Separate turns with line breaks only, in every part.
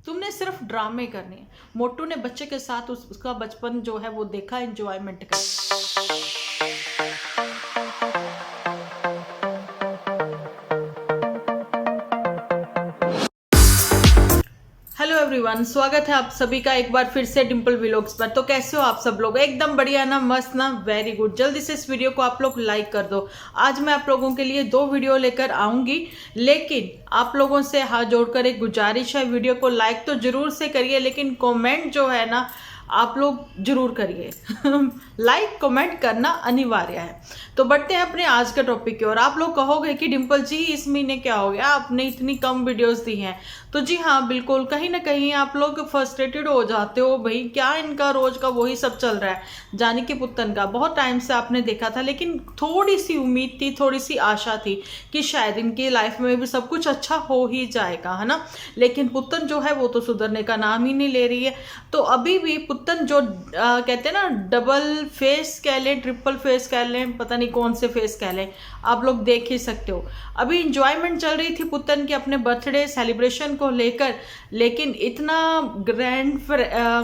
तुमने सिर्फ ड्रामे करने हैं। मोटू ने बच्चे के साथ उसका बचपन जो है वो देखा, एंजॉयमेंट कर। हेलो एवरीवन, स्वागत है आप सभी का एक बार फिर से डिम्पल व्लॉग्स पर। तो कैसे हो आप सब लोग? एकदम बढ़िया ना, मस्त ना, वेरी गुड। जल्दी से इस वीडियो को आप लोग लाइक कर दो। आज मैं आप लोगों के लिए 2 वीडियो लेकर आऊंगी, लेकिन आप लोगों से हाथ जोड़कर एक गुजारिश है, वीडियो को लाइक तो जरूर से करिए, लेकिन कमेंट जो है ना आप लोग जरूर करिए। लाइक कमेंट करना अनिवार्य है। तो बढ़ते हैं अपने आज के टॉपिक की ओर। आप लोग कहोगे कि डिम्पल जी इस महीने क्या हो गया, आपने इतनी कम वीडियोस दी हैं। तो जी हाँ, बिल्कुल, कहीं ना कहीं आप लोग फ्रस्ट्रेटेड हो जाते हो, भाई क्या इनका रोज का वही सब चल रहा है। जानी कि पुत्तन का बहुत टाइम से आपने देखा था, लेकिन थोड़ी सी उम्मीद थी, थोड़ी सी आशा थी कि शायद इनकी लाइफ में भी सब कुछ अच्छा हो ही जाएगा, है ना। लेकिन पुत्तन जो है वो तो सुधरने का नाम ही नहीं ले रही है। तो अभी भी पुत्तन जो कहते हैं ना, डबल फेस कह लें, ट्रिपल फेस कह लें, पता नहीं कौन से फेस कह लें, आप लोग देख ही सकते हो। अभी इंजॉयमेंट चल रही थी पुत्तन की अपने बर्थडे सेलिब्रेशन को लेकर, लेकिन इतना ग्रैंड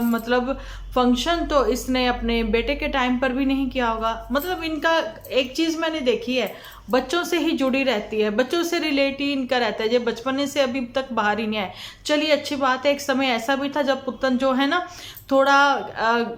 मतलब फंक्शन तो इसने अपने बेटे के टाइम पर भी नहीं किया होगा। मतलब इनका एक चीज़ मैंने देखी है, बच्चों से ही जुड़ी रहती है, बच्चों से रिलेट ही इनका रहता है, जो बचपने से अभी तक बाहर ही नहीं आए। चलिए अच्छी बात है, एक समय ऐसा भी था जब पुत्तन जो है ना थोड़ा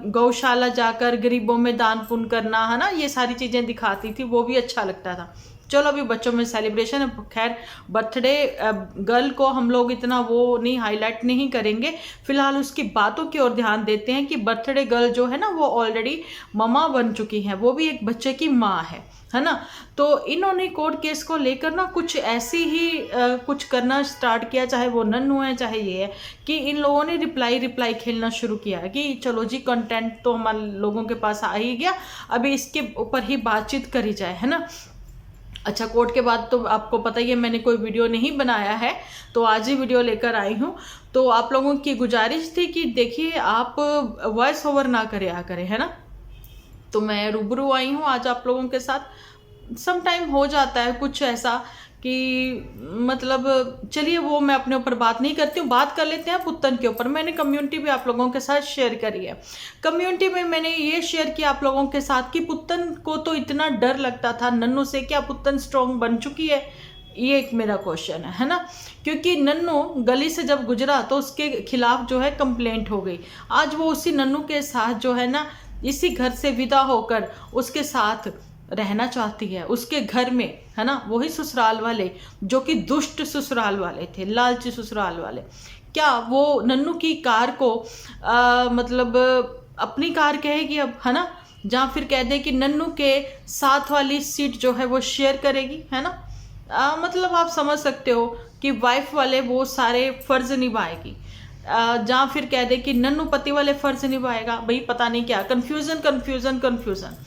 गौशाला जाकर गरीबों में दान पुण्य करना, है ना, ये सारी चीज़ें दिखाती थी, वो भी अच्छा लगता था। चलो अभी बच्चों में सेलिब्रेशन है, खैर बर्थडे गर्ल को हम लोग इतना वो नहीं हाईलाइट नहीं करेंगे। फिलहाल उसकी बातों की ओर ध्यान देते हैं कि बर्थडे गर्ल जो है ना वो ऑलरेडी ममा बन चुकी है, वो भी एक बच्चे की माँ है ना। तो इन्होंने कोर्ट केस को लेकर ना कुछ ऐसी ही कुछ करना स्टार्ट किया, चाहे वो नन्नू है चाहे ये है, कि इन लोगों ने रिप्लाई खेलना शुरू किया कि चलो जी कंटेंट तो हमारे लोगों के पास आ ही गया, अभी इसके ऊपर ही बातचीत करी जाए, है ना। अच्छा, कोर्ट के बाद तो आपको पता ही है मैंने कोई वीडियो नहीं बनाया है, तो आज ही वीडियो लेकर आई हूँ। तो आप लोगों की गुजारिश थी कि देखिए आप वॉइस ओवर ना करें, है ना। तो मैं रूबरू आई हूँ आज आप लोगों के साथ। सम टाइम हो जाता है कुछ ऐसा कि मतलब चलिए वो मैं अपने ऊपर बात नहीं करती हूँ, बात कर लेते हैं पुत्तन के ऊपर। मैंने कम्युनिटी भी आप लोगों के साथ शेयर करी है। कम्युनिटी में मैंने ये शेयर किया आप लोगों के साथ कि पुत्तन को तो इतना डर लगता था नन्नू से, क्या पुत्तन स्ट्रॉन्ग बन चुकी है? ये एक मेरा क्वेश्चन है ना। क्योंकि नन्नू गली से जब गुजरा तो उसके खिलाफ जो है कंप्लेंट हो गई। आज वो उसी नन्नू के साथ जो है ना इसी घर से विदा होकर उसके साथ रहना चाहती है, उसके घर में, है ना। वही ससुराल वाले जो कि दुष्ट ससुराल वाले थे, लालची ससुराल वाले। क्या वो नन्नू की कार को मतलब अपनी कार कहेगी अब, है ना, जहाँ फिर कह दे कि नन्नू के साथ वाली सीट जो है वो शेयर करेगी, है ना। मतलब आप समझ सकते हो कि वाइफ वाले वो सारे फर्ज निभाएगी, जहाँ फिर कह दे कि नन्नू पति वाले फर्ज निभाएगा। भाई पता नहीं क्या कंफ्यूजन कंफ्यूजन कंफ्यूजन।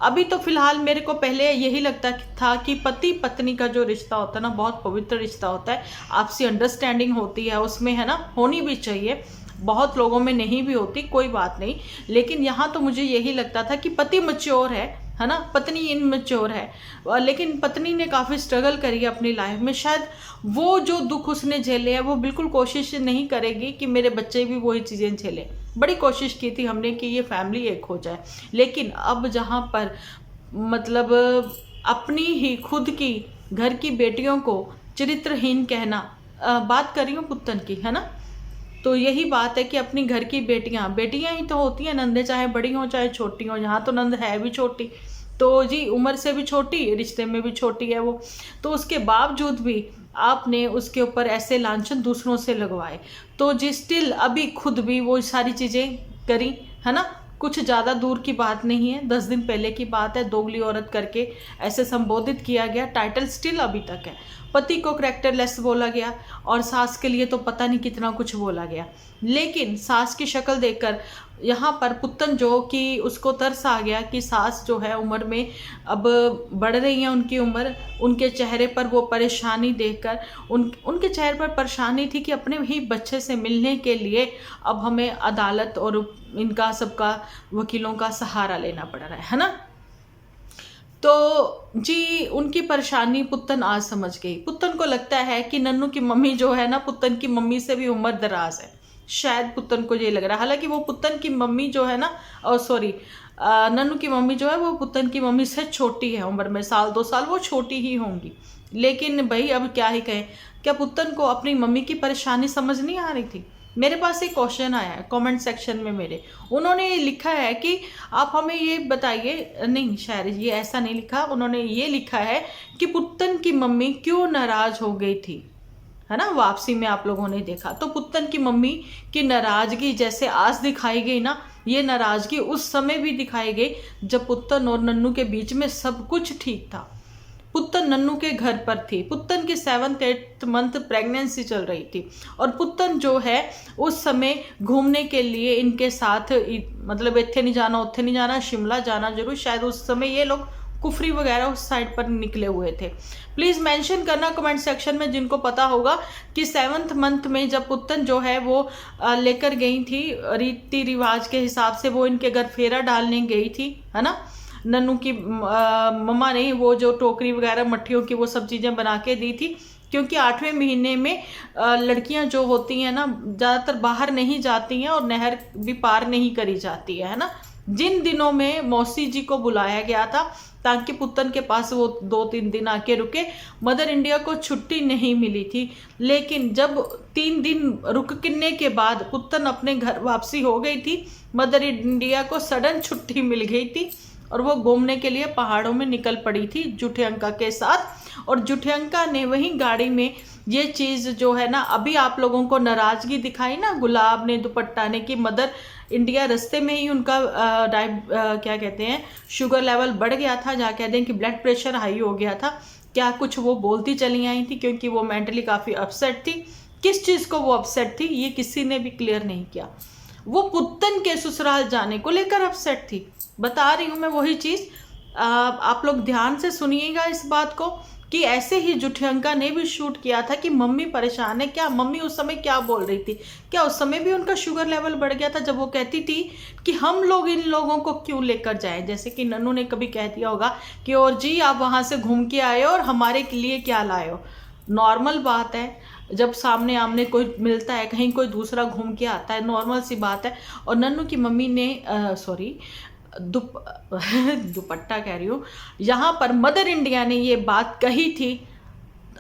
अभी तो फिलहाल मेरे को पहले यही लगता था कि पति पत्नी का जो रिश्ता होता है ना बहुत पवित्र रिश्ता होता है, आपसी अंडरस्टैंडिंग होती है उसमें, है ना, होनी भी चाहिए। बहुत लोगों में नहीं भी होती, कोई बात नहीं, लेकिन यहाँ तो मुझे यही लगता था कि पति मैच्योर है ना, पत्नी इनमेच्योर है। लेकिन पत्नी ने काफ़ी स्ट्रगल करी है अपनी लाइफ में, शायद वो जो दुख उसने झेले हैं वो बिल्कुल कोशिश नहीं करेगी कि मेरे बच्चे भी वही चीज़ें झेलें। बड़ी कोशिश की थी हमने कि ये फैमिली एक हो जाए, लेकिन अब जहाँ पर मतलब अपनी ही खुद की घर की बेटियों को चरित्रहीन कहना, बात कर रही हूँ पुत्तन की, है ना। तो यही बात है कि अपनी घर की बेटियां ही तो होती हैं, नंदे चाहे बड़ी हों चाहे छोटी हों। यहाँ तो नंद है भी छोटी, तो जी उम्र से भी छोटी, रिश्ते में भी छोटी है वो। तो उसके बावजूद भी आपने उसके ऊपर ऐसे लांछन दूसरों से लगवाए, तो जी स्टिल अभी खुद भी वो सारी चीज़ें करी, है ना। कुछ ज़्यादा दूर की बात नहीं है, 10 दिन पहले की बात है, दोगली औरत करके ऐसे संबोधित किया गया, टाइटल स्टिल अभी तक है। पति को करैक्टरलेस बोला गया और सास के लिए तो पता नहीं कितना कुछ बोला गया। लेकिन सास की शक्ल देखकर यहाँ पर पुत्तन जो कि उसको तरस आ गया कि सास जो है उम्र में अब बढ़ रही है उनकी उम्र, उनके चेहरे पर वो परेशानी देखकर उनके चेहरे पर परेशानी थी कि अपने ही बच्चे से मिलने के लिए अब हमें अदालत और इनका सबका वकीलों का सहारा लेना पड़ रहा है ना। तो जी उनकी परेशानी पुत्तन आज समझ गई। पुत्तन को लगता है कि नन्नू की मम्मी जो है ना पुत्तन की मम्मी से भी उम्र दराज है, शायद पुत्तन को ये लग रहा है। हालांकि वो पुत्तन की मम्मी जो है ना, और सॉरी नन्नू की मम्मी जो है वो पुत्तन की मम्मी से छोटी है उम्र में, 1-2 साल वो छोटी ही होंगी। लेकिन भाई अब क्या ही कहें, क्या पुत्तन को अपनी मम्मी की परेशानी समझ नहीं आ रही थी? मेरे पास एक क्वेश्चन आया है कमेंट सेक्शन में मेरे, उन्होंने लिखा है कि आप हमें ये बताइए, नहीं शायद ये ऐसा नहीं लिखा, उन्होंने ये लिखा है कि पुत्तन की मम्मी क्यों नाराज हो गई थी, है ना, वापसी में आप लोगों ने देखा। तो पुत्तन की मम्मी की नाराजगी जैसे आज दिखाई गई ना, ये नाराजगी उस समय भी दिखाई गई जब पुत्तन और नन्नू के बीच में सब कुछ ठीक था। पुत्तन नन्नू के घर पर थी, पुत्तन की 7th-8th मंथ प्रेगनेंसी चल रही थी, और पुत्तन जो है उस समय घूमने के लिए इनके साथ, मतलब इत्थे नहीं जाना उत्थे नहीं जाना, शिमला जाना जरूर, शायद उस समय ये लोग कुफरी वगैरह उस साइड पर निकले हुए थे। प्लीज़ मेंशन करना कमेंट सेक्शन में जिनको पता होगा कि 7th मंथ में जब पुत्तन जो है वो लेकर गई थी, रीति रिवाज के हिसाब से वो इनके घर फेरा डालने गई थी, है ना। नन्नू की मम्मा ने वो जो टोकरी वगैरह मट्ठियों की वो सब चीज़ें बना के दी थी, क्योंकि 8वें महीने में लड़कियां जो होती हैं ना ज़्यादातर बाहर नहीं जाती हैं और नहर भी पार नहीं करी जाती है ना। जिन दिनों में मौसी जी को बुलाया गया था ताकि पुत्तन के पास वो 2-3 दिन आके रुके, मदर इंडिया को छुट्टी नहीं मिली थी। लेकिन जब 3 दिन रुकने के बाद पुत्तन अपने घर वापसी हो गई थी, मदर इंडिया को सडन छुट्टी मिल गई थी और वो घूमने के लिए पहाड़ों में निकल पड़ी थी जुठियंका के साथ। और जुठियंका ने वही गाड़ी में ये चीज़ जो है ना, अभी आप लोगों को नाराज़गी दिखाई ना गुलाब ने, दुपट्टा ने, कि मदर इंडिया रास्ते में ही उनका क्या कहते हैं शुगर लेवल बढ़ गया था, जहाँ कहते हैं कि ब्लड प्रेशर हाई हो गया था, क्या कुछ वो बोलती चली आई थी क्योंकि वो मेंटली काफ़ी अपसेट थी। किस चीज़ को वो अपसेट थी ये किसी ने भी क्लियर नहीं किया। वो पुत्तन के ससुराल जाने को लेकर अपसेट थी, बता रही हूँ मैं वही चीज़। आप लोग ध्यान से सुनिएगा इस बात को कि ऐसे ही जुठियंका ने भी शूट किया था कि मम्मी परेशान है, क्या मम्मी उस समय क्या बोल रही थी, क्या उस समय भी उनका शुगर लेवल बढ़ गया था जब वो कहती थी कि हम लोग इन लोगों को क्यों लेकर जाएं। जैसे कि नन्नू ने कभी कह दिया होगा कि और जी आप वहाँ से घूम के आए हो और हमारे लिए क्या लाए हो। नॉर्मल बात है, जब सामने आमने कोई मिलता है, कहीं कोई दूसरा घूम के आता है, नॉर्मल सी बात है। और नन्नू की मम्मी ने सॉरी दुपट्टा कह रही हूँ, यहाँ पर मदर इंडिया ने ये बात कही थी,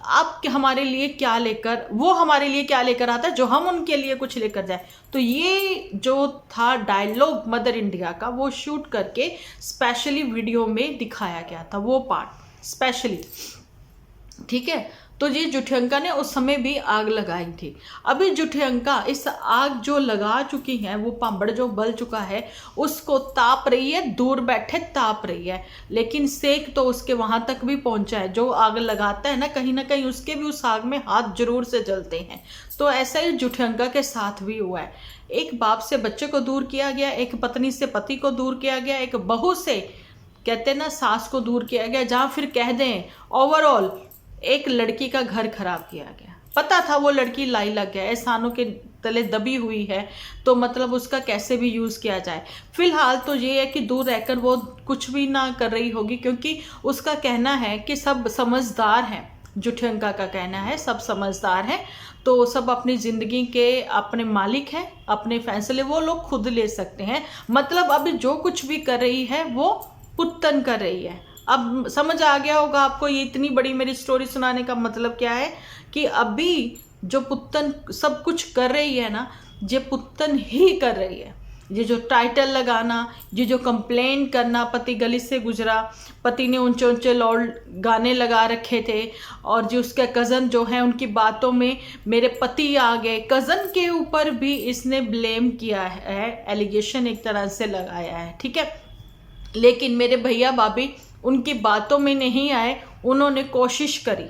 आप हमारे लिए क्या लेकर, वो हमारे लिए क्या लेकर आता है जो हम उनके लिए कुछ लेकर जाए। तो ये जो था डायलॉग मदर इंडिया का, वो शूट करके स्पेशली वीडियो में दिखाया गया था, वो पार्ट स्पेशली, ठीक है। तो ये जुठियंका ने उस समय भी आग लगाई थी। अभी जुठियंका इस आग जो लगा चुकी है, वो पांबड़ जो बल चुका है, उसको ताप रही है, दूर बैठे ताप रही है, लेकिन सेक तो उसके वहां तक भी पहुंचा है। जो आग लगाता है ना कहीं उसके भी उस आग में हाथ जरूर से जलते हैं। तो ऐसा ही जुठियंका के साथ भी हुआ है। एक बाप से बच्चे को दूर किया गया, एक पत्नी से पति को दूर किया गया, एक बहू से कहते हैं ना सास को दूर किया गया, जहाँ फिर कह दें ओवरऑल एक लड़की का घर खराब किया गया। पता था वो लड़की लाई लग गया, एहसानों के तले दबी हुई है, तो मतलब उसका कैसे भी यूज़ किया जाए। फिलहाल तो ये है कि दूर रहकर वो कुछ भी ना कर रही होगी, क्योंकि उसका कहना है कि सब समझदार हैं। जुठियंका का कहना है सब समझदार हैं, तो सब अपनी ज़िंदगी के अपने मालिक हैं, अपने फैसले वो लोग खुद ले सकते हैं। मतलब अभी जो कुछ भी कर रही है वो पुत्तन कर रही है। अब समझ आ गया होगा आपको ये इतनी बड़ी मेरी स्टोरी सुनाने का मतलब क्या है, कि अभी जो पुत्तन सब कुछ कर रही है ना, ये पुत्तन ही कर रही है। ये जो टाइटल लगाना, ये जो कंप्लेंट करना, पति गली से गुजरा, पति ने ऊंचे ऊंचे लाउड गाने लगा रखे थे, और जो उसके कज़न जो है उनकी बातों में मेरे पति आ गए, कज़न के ऊपर भी इसने ब्लेम किया है, एलिगेशन एक तरह से लगाया है, ठीक है। लेकिन मेरे भैया भाभी उनकी बातों में नहीं आए, उन्होंने कोशिश करी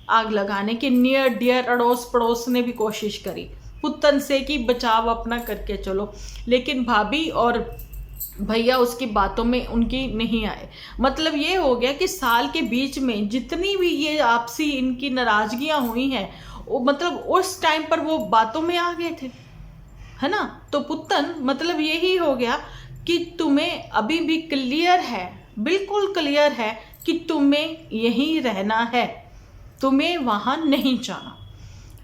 आग लगाने की, नियर डियर अड़ोस पड़ोस ने भी कोशिश करी पुत्तन से कि बचाव अपना करके चलो, लेकिन भाभी और भैया उसकी बातों में उनकी नहीं आए। मतलब ये हो गया कि साल के बीच में जितनी भी ये आपसी इनकी नाराजगियां हुई हैं, वो मतलब उस टाइम पर वो बातों में आ गए थे, है ना। तो पुत्तन मतलब यही हो गया कि तुम्हें अभी भी क्लियर है, बिल्कुल क्लियर है कि तुम्हें यहीं रहना है, तुम्हें वहाँ नहीं जाना।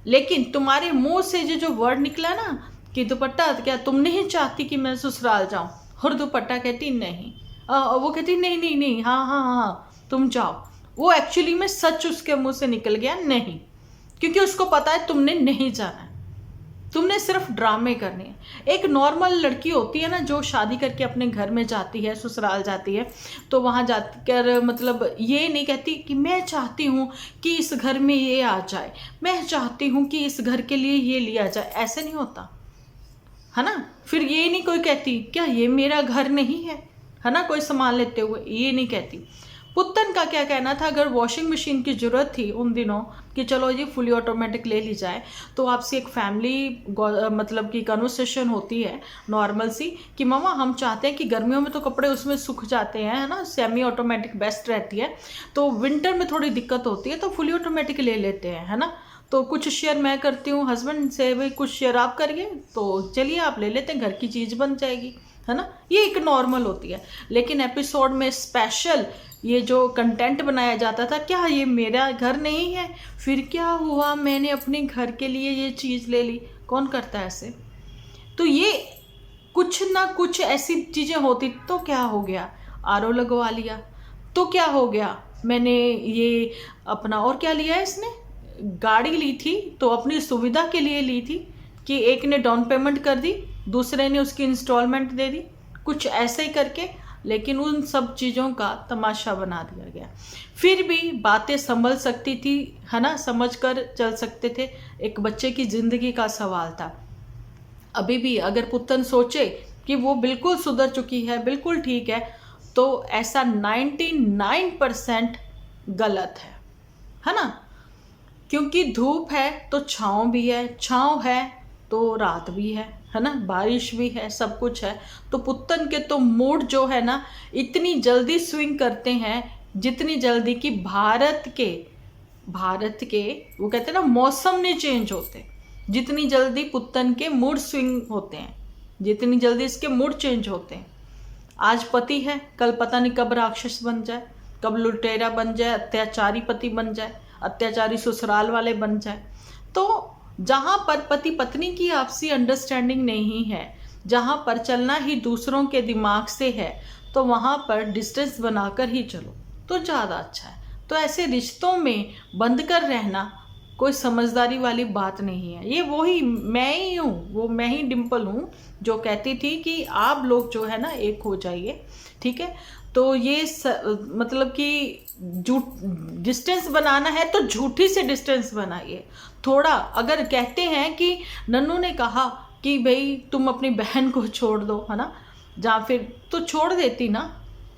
लेकिन तुम्हारे मुंह से जो वर्ड निकला ना कि दुपट्टा, क्या तुम नहीं चाहती कि मैं ससुराल जाऊं? और दुपट्टा कहती नहीं, वो कहती नहीं नहीं नहीं, हाँ हाँ हाँ हाँ, तुम जाओ। वो एक्चुअली में सच उसके मुंह से निकल गया नहीं, क्योंकि उसको पता है तुमने नहीं जाना है, तुमने सिर्फ ड्रामे करने हैं। एक नॉर्मल लड़की होती है ना जो शादी करके अपने घर में जाती है, ससुराल जाती है, तो वहाँ जाकर मतलब ये नहीं कहती कि मैं चाहती हूँ कि इस घर में ये आ जाए, मैं चाहती हूँ कि इस घर के लिए ये लिया जाए, ऐसे नहीं होता है ना। फिर ये नहीं कोई कहती क्या ये मेरा घर नहीं है ना, कोई सामान लेते हुए ये नहीं कहती। पुत्तन का क्या कहना था, अगर वॉशिंग मशीन की ज़रूरत थी उन दिनों कि चलो जी फुली ऑटोमेटिक ले ली जाए, तो आपसे एक फैमिली मतलब कि कन्वर्सेशन होती है नॉर्मल सी कि मामा हम चाहते हैं कि गर्मियों में तो कपड़े उसमें सूख जाते हैं, है ना, सेमी ऑटोमेटिक बेस्ट रहती है, तो विंटर में थोड़ी दिक्कत होती है तो फुली ऑटोमेटिक ले लेते हैं, है ना। तो कुछ शेयर मैं करती हूँ हस्बैंड से, भाई कुछ शेयर आप करिए, तो चलिए आप ले लेते हैं, घर की चीज़ बन जाएगी, है ना। ये एक नॉर्मल होती है। लेकिन एपिसोड में स्पेशल ये जो कंटेंट बनाया जाता था, क्या ये मेरा घर नहीं है, फिर क्या हुआ मैंने अपने घर के लिए ये चीज़ ले ली, कौन करता है ऐसे। तो ये कुछ ना कुछ ऐसी चीज़ें होती तो क्या हो गया, आरओ लगवा लिया तो क्या हो गया, मैंने ये अपना और क्या लिया है इसने, गाड़ी ली थी तो अपनी सुविधा के लिए ली थी कि एक ने डाउन पेमेंट कर दी, दूसरे ने उसकी इंस्टॉलमेंट दे दी, कुछ ऐसे ही करके, लेकिन उन सब चीज़ों का तमाशा बना दिया गया। फिर भी बातें संभल सकती थी, है ना, समझ कर चल सकते थे। एक बच्चे की ज़िंदगी का सवाल था। अभी भी अगर पुत्तन सोचे कि वो बिल्कुल सुधर चुकी है, बिल्कुल ठीक है, तो ऐसा 99% गलत है ना। क्योंकि धूप है तो छाँव भी है, छाँव है तो रात भी है ना, बारिश भी है, सब कुछ है। तो पुत्तन के तो मूड जो है ना इतनी जल्दी स्विंग करते हैं, जितनी जल्दी कि भारत के वो कहते हैं ना मौसम नहीं चेंज होते, जितनी जल्दी पुत्तन के मूड स्विंग होते हैं, जितनी जल्दी इसके मूड चेंज होते हैं। आज पति है, कल पता नहीं कब राक्षस बन जाए, कब लुटेरा बन जाए, अत्याचारी पति बन जाए, अत्याचारी ससुराल वाले बन जाए। तो जहाँ पर पति पत्नी की आपसी अंडरस्टैंडिंग नहीं है, जहाँ पर चलना ही दूसरों के दिमाग से है, तो वहाँ पर डिस्टेंस बनाकर ही चलो तो ज़्यादा अच्छा है। तो ऐसे रिश्तों में बंद कर रहना कोई समझदारी वाली बात नहीं है। ये वही मैं ही हूँ, वो मैं ही डिम्पल हूँ जो कहती थी कि आप लोग जो है ना एक हो जाइए, ठीक है। तो ये मतलब कि डिस्टेंस बनाना है तो झूठी से डिस्टेंस बनाइए थोड़ा। अगर कहते हैं कि नन्नू ने कहा कि भाई तुम अपनी बहन को छोड़ दो, है ना, या फिर तो छोड़ देती ना,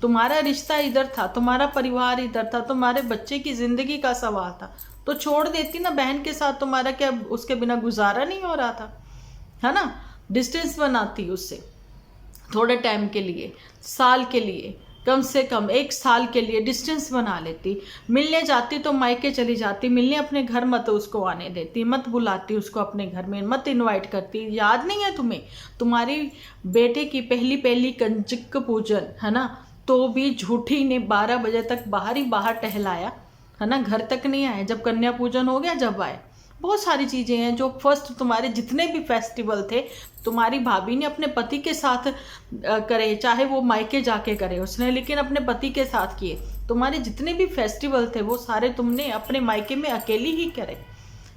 तुम्हारा रिश्ता इधर था, तुम्हारा परिवार इधर था, तुम्हारे बच्चे की ज़िंदगी का सवाल था, तो छोड़ देती ना बहन के साथ, तुम्हारा क्या उसके बिना गुजारा नहीं हो रहा था, है ना। डिस्टेंस बनाती उससे थोड़े टाइम के लिए, साल के लिए, कम से कम 1 साल के लिए डिस्टेंस बना लेती। मिलने जाती तो मायके चली जाती, मिलने अपने घर मत उसको आने देती, मत बुलाती उसको अपने घर में, मत इनवाइट करती। याद नहीं है तुम्हें, तुम्हारी बेटे की पहली कंजक पूजन, है ना, तो भी झूठी ने 12 बजे तक बाहर ही बाहर टहलाया, है ना, घर तक नहीं आए। जब कन्या पूजन हो गया जब आए। बहुत सारी चीज़ें हैं जो फर्स्ट तुम्हारे जितने भी फेस्टिवल थे तुम्हारी भाभी ने अपने पति के साथ करे, चाहे वो मायके जाके करे उसने, लेकिन अपने पति के साथ किए। तुम्हारे जितने भी फेस्टिवल थे वो सारे तुमने अपने मायके में अकेली ही करे,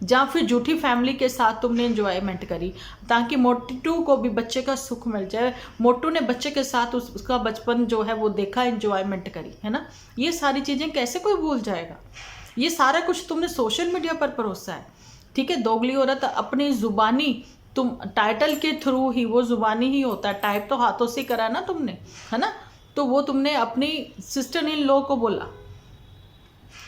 या फिर झूठी फैमिली के साथ तुमने एंजॉयमेंट करी, ताकि मोटू को भी बच्चे का सुख मिल जाए। मोटू ने बच्चे के साथ उसका बचपन जो है वो देखा, एंजॉयमेंट करी, है ना। ये सारी चीज़ें कैसे कोई भूल जाएगा। ये सारा कुछ तुमने सोशल मीडिया पर परोसा है, ठीक है। दोगली औरत अपनी जुबानी, तुम टाइटल के थ्रू ही, वो जुबानी ही होता है, टाइप तो हाथों से करा ना तुमने, है ना। तो वो तुमने अपनी सिस्टर इन लॉ को बोला,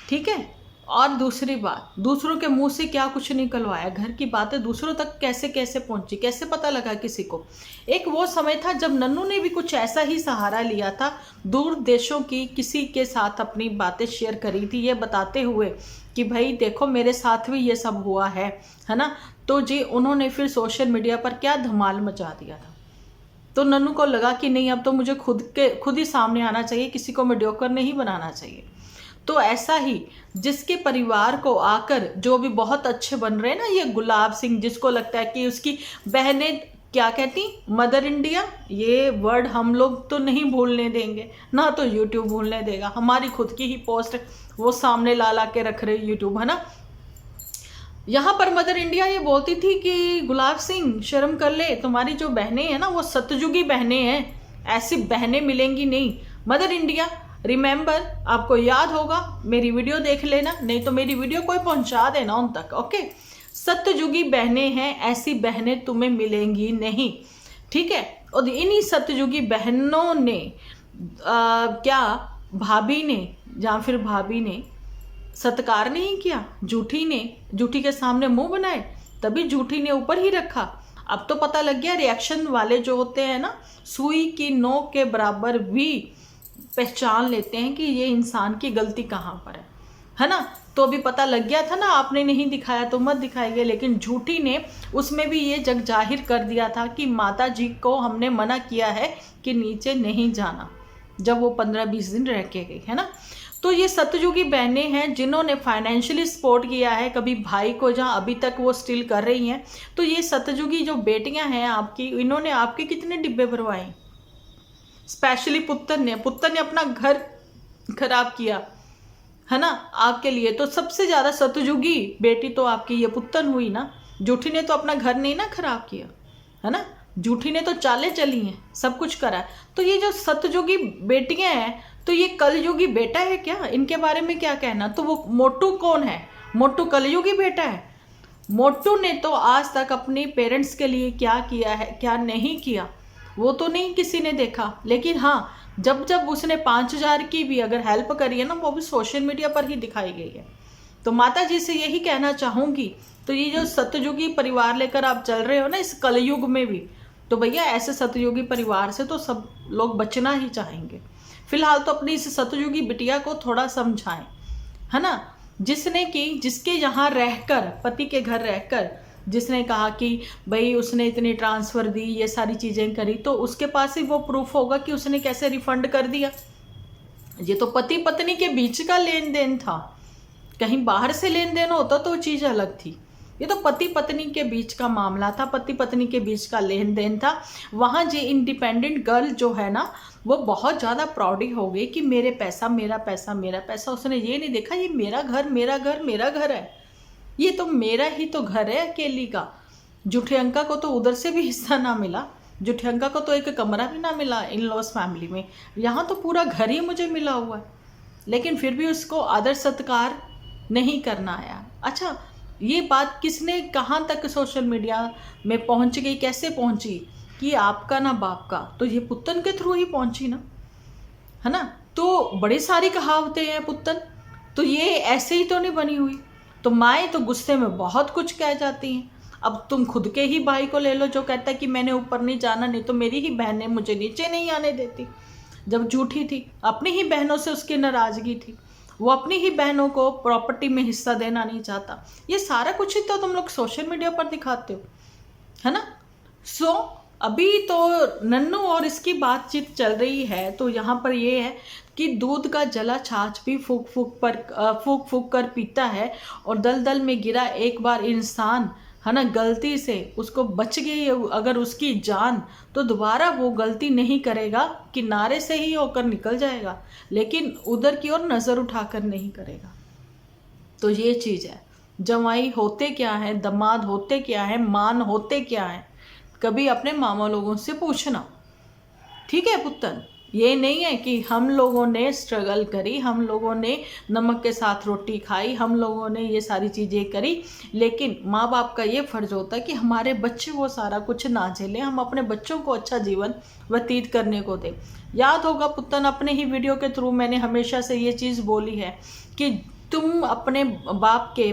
ठीक है। और दूसरी बात, दूसरों के मुंह से क्या कुछ निकलवाया, घर की बातें दूसरों तक कैसे कैसे पहुंची, कैसे पता लगा किसी को। एक वो समय था जब नन्नू ने भी कुछ ऐसा ही सहारा लिया था, दूर देशों की किसी के साथ अपनी बातें शेयर करी थी, ये बताते हुए कि भाई देखो मेरे साथ भी ये सब हुआ है ना। तो जी उन्होंने फिर सोशल मीडिया पर क्या धमाल मचा दिया था। तो नन्नू को लगा कि नहीं, अब तो मुझे खुद ही सामने आना चाहिए, किसी को मीडियोकर नहीं बनाना चाहिए। तो ऐसा ही जिसके परिवार को आकर जो भी बहुत अच्छे बन रहे हैं ना, ये गुलाब सिंह, जिसको लगता है कि उसकी बहनें क्या कहती, मदर इंडिया, ये वर्ड हम लोग तो नहीं भूलने देंगे ना, तो यूट्यूब भूलने देगा। हमारी खुद की ही पोस्ट वो सामने ला ला के रख रहे यूट्यूब, है ना। यहाँ पर मदर इंडिया ये बोलती थी कि गुलाब सिंह शर्म कर ले, तुम्हारी जो बहनें हैं ना वो सतयुगी बहनें हैं, ऐसी बहनें मिलेंगी नहीं। मदर इंडिया रिमेंबर, आपको याद होगा, मेरी वीडियो देख लेना, नहीं तो मेरी वीडियो कोई पहुंचा देना उन तक, ओके। सतयुगी बहनें हैं, ऐसी बहनें तुम्हें मिलेंगी नहीं, ठीक है। और इन्हीं सतयुगी बहनों ने क्या भाभी ने या फिर भाभी ने सत्कार नहीं किया, झूठी के सामने मुंह बनाए, तभी झूठी ने ऊपर ही रखा। अब तो पता लग गया, रिएक्शन वाले जो होते हैं ना, सुई की नोक के बराबर भी पहचान लेते हैं कि ये इंसान की गलती कहाँ पर है ना। तो अभी पता लग गया था ना, आपने नहीं दिखाया तो मत दिखाइए, लेकिन झूठी ने उसमें भी ये जग जाहिर कर दिया था कि माता जी को हमने मना किया है कि नीचे नहीं जाना, जब वो 15-20 दिन रह के गई, है ना। तो ये सतयुगी बहनें हैं जिन्होंने फाइनेंशियली सपोर्ट किया है कभी भाई को, जहाँ अभी तक वो स्टिल कर रही हैं। तो ये सतयुगी जो बेटियां हैं आपकी, इन्होंने आपके कितने डिब्बे भरवाए, स्पेशली पुत्र ने अपना घर खराब किया, है ना, आपके लिए। तो सबसे ज़्यादा सतयुगी बेटी तो आपकी ये पुत्तन हुई ना। झूठी ने तो अपना घर नहीं ना खराब किया, है ना, झूठी ने तो चालें चली हैं, सब कुछ करा है। तो ये जो सतयुगी बेटियां हैं, तो ये कलयुगी बेटा है क्या, इनके बारे में क्या कहना। तो वो मोटू कौन है, मोटू कलयुगी बेटा है। मोटू ने तो आज तक अपने पेरेंट्स के लिए क्या किया है, क्या नहीं किया, वो तो नहीं किसी ने देखा। लेकिन हाँ, जब जब उसने 5,000 की भी अगर हेल्प करी है ना, वो भी सोशल मीडिया पर ही दिखाई गई है। तो माता जी से यही कहना चाहूँगी, तो ये जो सतयुगी परिवार लेकर आप चल रहे हो ना इस कलयुग में भी, तो भैया ऐसे सतयुगी परिवार से तो सब लोग बचना ही चाहेंगे। फिलहाल तो अपनी इस सतयुगी बिटिया को थोड़ा समझाएं, है ना, जिसके यहाँ रहकर, पति के घर रहकर, जिसने कहा कि भाई उसने इतनी ट्रांसफ़र दी, ये सारी चीज़ें करी, तो उसके पास ही वो प्रूफ होगा कि उसने कैसे रिफंड कर दिया। ये तो पति पत्नी के बीच का लेन देन था, कहीं बाहर से लेन देन होता तो चीज़ अलग थी। ये तो पति पत्नी के बीच का मामला था, पति पत्नी के बीच का लेन देन था। वहाँ जो इंडिपेंडेंट गर्ल जो है ना, वो बहुत ज़्यादा प्राउडी हो गई कि मेरे पैसा, मेरा पैसा, मेरा पैसा। उसने ये नहीं देखा ये मेरा घर, मेरा घर, मेरा घर है, ये तो मेरा ही तो घर है अकेली का। जुठियंका को तो उधर से भी हिस्सा ना मिला, जुठियंका को तो एक कमरा भी ना मिला इन लॉज फैमिली में, यहाँ तो पूरा घर ही मुझे मिला हुआ है। लेकिन फिर भी उसको आदर सत्कार नहीं करना आया। अच्छा, ये बात किसने कहाँ तक सोशल मीडिया में पहुँच गई, कैसे पहुँची कि आपका ना बाप का, तो ये पुत्तन के थ्रू ही पहुँची ना, है ना। तो बड़ी सारी कहावतें हैं पुत्तन, तो ये ऐसे ही तो नहीं बनी हुई। तो माएँ तो गुस्से में बहुत कुछ कह जाती हैं। अब तुम खुद के ही भाई को ले लो जो कहता है कि मैंने ऊपर नहीं जाना, नहीं तो मेरी ही बहनें मुझे नीचे नहीं आने देती। जब झूठी थी, अपनी ही बहनों से उसकी नाराज़गी थी, वो अपनी ही बहनों को प्रॉपर्टी में हिस्सा देना नहीं चाहता। ये सारा कुछ ही तो तुम लोग सोशल मीडिया पर दिखाते हो, है ना। सो अभी तो नन्नू और इसकी बातचीत चल रही है, तो यहाँ पर ये है कि दूध का जला छाछ भी फूक फूक कर पीता है, और दलदल में गिरा एक बार इंसान, है ना, गलती से उसको बच गई अगर उसकी जान, तो दोबारा वो गलती नहीं करेगा, किनारे से ही होकर निकल जाएगा, लेकिन उधर की ओर नज़र उठाकर नहीं करेगा। तो ये चीज़ है, जवाई होते क्या है, दामाद होते क्या है, मान होते क्या है, कभी अपने मामा लोगों से पूछना, ठीक है पुत्तन। ये नहीं है कि हम लोगों ने स्ट्रगल करी, हम लोगों ने नमक के साथ रोटी खाई, हम लोगों ने ये सारी चीज़ें करी, लेकिन माँ बाप का ये फ़र्ज़ होता है कि हमारे बच्चे वो सारा कुछ ना झेलें, हम अपने बच्चों को अच्छा जीवन व्यतीत करने को दें। याद होगा पुत्तन, अपने ही वीडियो के थ्रू मैंने हमेशा से ये चीज़ बोली है कि तुम अपने बाप के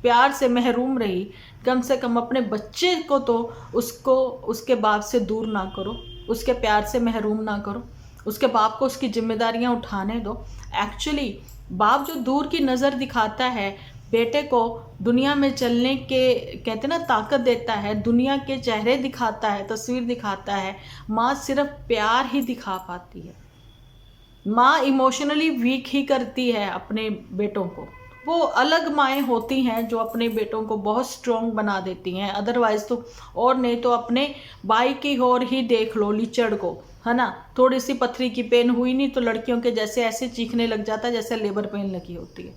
प्यार से महरूम रही, कम से कम अपने बच्चे को तो उसको उसके बाप से दूर ना करो, उसके प्यार से महरूम ना करो, उसके बाप को उसकी जिम्मेदारियां उठाने दो। एक्चुअली बाप जो दूर की नज़र दिखाता है, बेटे को दुनिया में चलने के कहते ना ताकत देता है, दुनिया के चेहरे दिखाता है, तस्वीर दिखाता है, माँ सिर्फ प्यार ही दिखा पाती है। माँ इमोशनली वीक ही करती है अपने बेटों को। वो अलग माएँ होती हैं जो अपने बेटों को बहुत स्ट्रॉन्ग बना देती हैं, अदरवाइज तो और नहीं तो अपने भाई की ओर ही देख लो लिचड़ को, है ना। थोड़ी सी पथरी की पेन हुई नहीं तो लड़कियों के जैसे ऐसे चीखने लग जाता है जैसे लेबर पेन लगी होती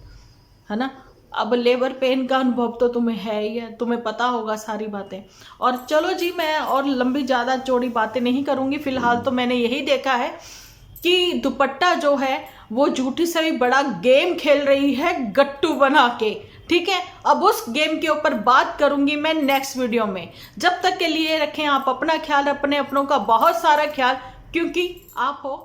है ना। अब लेबर पेन का अनुभव तो तुम्हें है ही है, तुम्हें पता होगा सारी बातें। और चलो जी, मैं और लंबी ज़्यादा चौड़ी बातें नहीं करूँगी। फिलहाल तो मैंने यही देखा है कि दुपट्टा जो है वो झूठी से भी बड़ा गेम खेल रही है गट्टू बना के। ठीक है, अब उस गेम के ऊपर बात करूंगी मैं नेक्स्ट वीडियो में। जब तक के लिए रखें आप अपना ख्याल, अपने अपनों का बहुत सारा ख्याल, क्योंकि आप हो